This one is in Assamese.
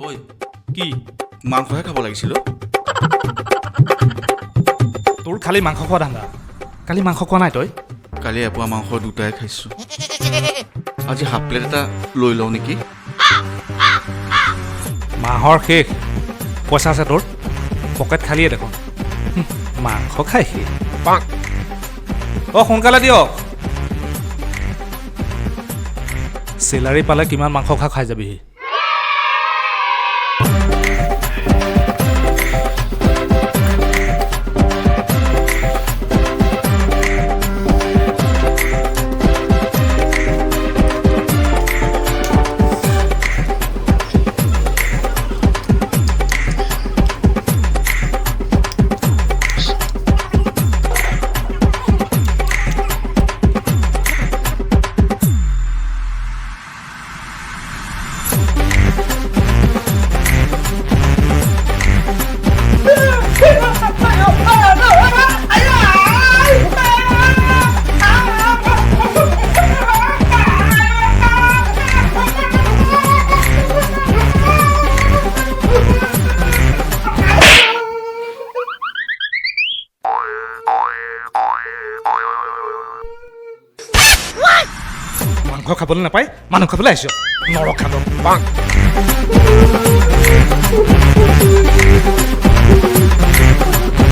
ঐ কি মাংসহে খাব লাগিছিল তোৰ খালি মাংস খোৱা ধান্দা কালি মাংস খোৱা নাই তই কালি এপোৱা মাংস দুটাই খাইছোঁ আজি হাফ প্লেট এটা লৈ লওঁ নেকি মাহৰ শেষ পইচা আছে তোৰ পকেট খালিয়ে দেখোন মাংস খাই শেষ সোনকালে দিয়ক চেলাৰী পালে কিমান মাংস খাই যাবিহি মাংস খাবলৈ নাপায় মানুহ খাবলৈ আহিছ নৰখাব বাং